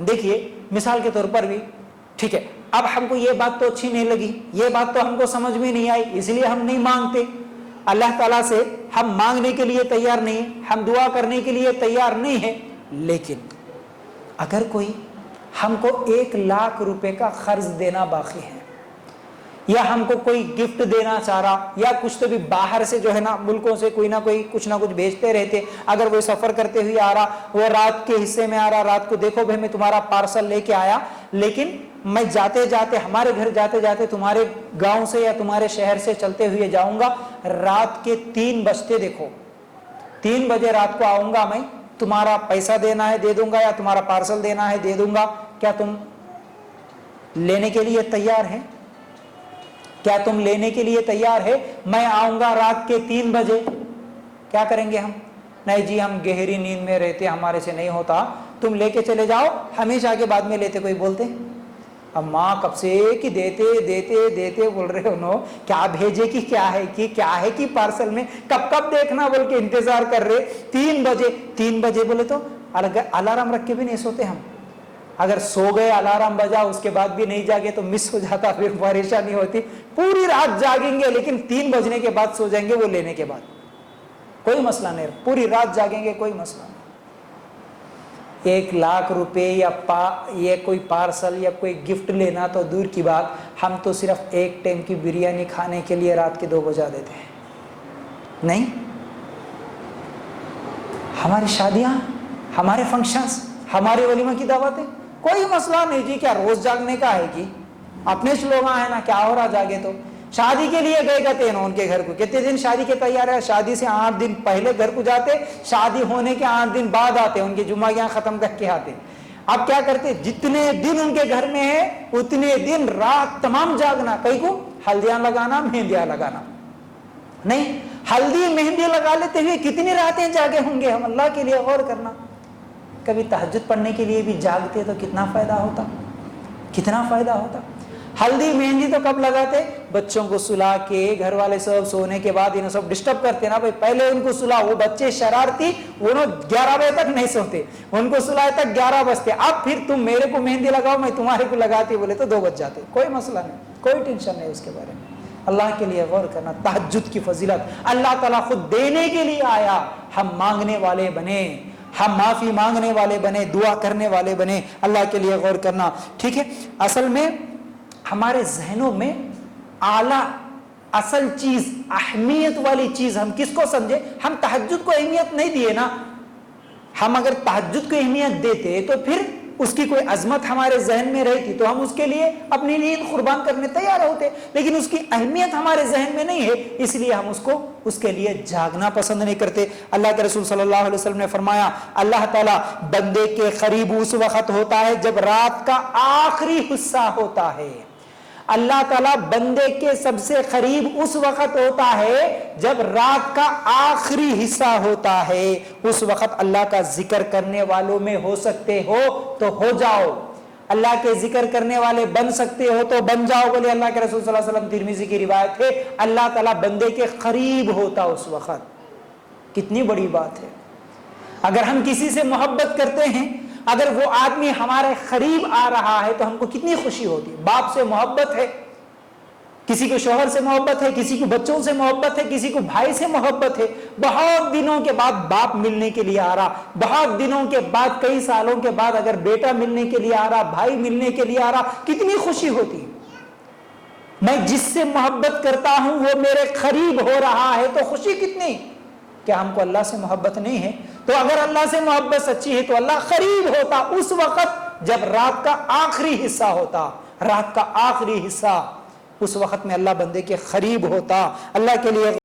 دیکھیے مثال کے طور پر بھی ٹھیک ہے، اب ہم کو یہ بات تو اچھی نہیں لگی، یہ بات تو ہم کو سمجھ میں نہیں آئی، اس لیے ہم نہیں مانگتے اللہ تعالیٰ سے، ہم مانگنے کے لیے تیار نہیں ہیں، ہم دعا کرنے کے لیے تیار نہیں ہیں۔ لیکن اگر کوئی ہم کو 1,00,000 روپے کا قرض دینا باقی ہے، یا ہم کو کوئی گفٹ دینا چاہ رہا، یا کچھ تو بھی باہر سے جو ہے نا ملکوں سے کوئی نہ کوئی کچھ نہ کچھ بھیجتے رہتے، اگر وہ سفر کرتے ہوئے آ رہا، وہ رات کے حصے میں آ رہا، رات کو دیکھو بھائی میں تمہارا پارسل لے کے آیا، لیکن میں جاتے جاتے ہمارے گھر جاتے جاتے تمہارے گاؤں سے یا تمہارے شہر سے چلتے ہوئے جاؤں گا، رات کے 3 بجتے دیکھو 3 بجے رات کو آؤں گا، میں تمہارا پیسہ دینا ہے دے دوں گا، یا تمہارا پارسل دینا ہے دے دوں گا، کیا تم لینے کے لیے تیار ہیں؟ کیا تم لینے کے لیے تیار ہے؟ میں آؤں گا رات کے 3 بجے، کیا کریں گے ہم؟ نہیں جی ہم گہری نیند میں رہتے، ہمارے سے نہیں ہوتا، تم لے کے چلے جاؤ، ہمیشہ کے بعد میں لیتے کوئی بولتے؟ اب ماں کب سے کہ دیتے دیتے دیتے بول رہے انہوں، کیا بھیجے کہ کیا ہے کہ پارسل میں کب دیکھنا بول کے انتظار کر رہے، 3 بجے بولے تو الارم رکھ کے بھی نہیں سوتے ہم، اگر سو گئے الارم بجا اس کے بعد بھی نہیں جاگے تو مس ہو جاتا، پھر پریشانی ہوتی، پوری رات جاگیں گے لیکن 3 بجنے کے بعد سو جائیں گے، وہ لینے کے بعد کوئی مسئلہ نہیں، پوری رات جاگیں گے کوئی مسئلہ نہیں۔ 1,00,000 روپے یا یہ کوئی پارسل یا کوئی گفٹ لینا تو دور کی بات، ہم تو صرف ایک ٹائم کی بریانی کھانے کے لیے رات کے 2 بجا دیتے ہیں، نہیں؟ ہماری شادیاں، ہمارے فنکشنز، ہمارے ولیمہ کی دعوتیں، کوئی مسئلہ نہیں جی، کیا روز جاگنے کا ہے کہ اپنے لوگ ہیں نا، کیا ہو رہا جاگے تو شادی کے لیے گئے کہتے ہیں ان کے گھر کو، کتنے دن شادی کے تیار ہے، شادی سے 8 دن پہلے گھر کو جاتے، شادی ہونے کے 8 دن بعد آتے، ان کے جمعہ یہاں ختم کر کے آتے۔ اب کیا کرتے، جتنے دن ان کے گھر میں ہے اتنے دن رات تمام جاگنا، کئی کو ہلدیاں لگانا، مہندیاں لگانا، نہیں ہلدی مہندی لگا لیتے ہوئے کتنی راتیں جاگے ہوں گے ہم، اللہ کے لیے غور کرنا۔ کبھی تہجد پڑھنے کے لیے بھی جاگتے تو کتنا فائدہ ہوتا، کتنا فائدہ ہوتا۔ ہلدی مہندی تو کب لگاتے؟ بچوں کو سلا کے، گھر والے سب سونے کے بعد انہیں سب ڈسٹرب کرتے نا بھائی، پہلے ان کو سلا، وہ بچے شرارتی، انہوں 11 بجے تک نہیں سوتے، ان کو سلائے تک 11 بجتے، اب پھر تم میرے کو مہندی لگاؤ میں تمہارے کو لگاتی بولے تو 2 بج جاتے، کوئی مسئلہ نہیں، کوئی ٹینشن نہیں اس کے بارے میں۔ اللہ کے لیے غور کرنا، تہجد کی فضیلت، اللہ تعالیٰ خود دینے کے لیے آیا، ہم مانگنے والے بنے، ہم معافی مانگنے والے بنے، دعا کرنے والے بنے، اللہ کے لیے غور کرنا، ٹھیک ہے۔ اصل میں ہمارے ذہنوں میں اعلیٰ اصل چیز، اہمیت والی چیز ہم کس کو سمجھے؟ ہم تہجد کو اہمیت نہیں دیے نا، ہم اگر تہجد کو اہمیت دیتے تو پھر اس کی کوئی عظمت ہمارے ذہن میں رہتی تو ہم اس کے لیے اپنی نیند قربان کرنے تیار ہوتے، لیکن اس کی اہمیت ہمارے ذہن میں نہیں ہے، اس لیے ہم اس کے لیے جاگنا پسند نہیں کرتے۔ اللہ کے رسول صلی اللہ علیہ وسلم نے فرمایا، اللہ تعالیٰ بندے کے قریب اس وقت ہوتا ہے جب رات کا آخری حصہ ہوتا ہے، اللہ تعالیٰ بندے کے سب سے قریب اس وقت ہوتا ہے جب رات کا آخری حصہ ہوتا ہے، اس وقت اللہ کا ذکر کرنے والوں میں ہو سکتے ہو تو ہو جاؤ، اللہ کے ذکر کرنے والے بن سکتے ہو تو بن جاؤ، بولے اللہ کے رسول صلی اللہ علیہ وسلم۔ ترمذی کی روایت ہے، اللہ تعالیٰ بندے کے قریب ہوتا اس وقت، کتنی بڑی بات ہے۔ اگر ہم کسی سے محبت کرتے ہیں، اگر وہ آدمی ہمارے قریب آ رہا ہے تو ہم کو کتنی خوشی ہوتی۔ باپ سے محبت ہے، کسی کو شوہر سے محبت ہے، کسی کو بچوں سے محبت ہے، کسی کو بھائی سے محبت ہے، بہت دنوں کے بعد باپ ملنے کے لیے آ رہا، بہت دنوں کے بعد، کئی سالوں کے بعد اگر بیٹا ملنے کے لیے آ رہا، بھائی ملنے کے لیے آ رہا، کتنی خوشی ہوتی۔ میں جس سے محبت کرتا ہوں وہ میرے قریب ہو رہا ہے تو خوشی کتنی۔ کیا ہم کو اللہ سے محبت نہیں ہے؟ تو اگر اللہ سے محبت سچی ہے تو اللہ قریب ہوتا اس وقت جب رات کا آخری حصہ ہوتا، رات کا آخری حصہ، اس وقت میں اللہ بندے کے قریب ہوتا۔ اللہ کے لیے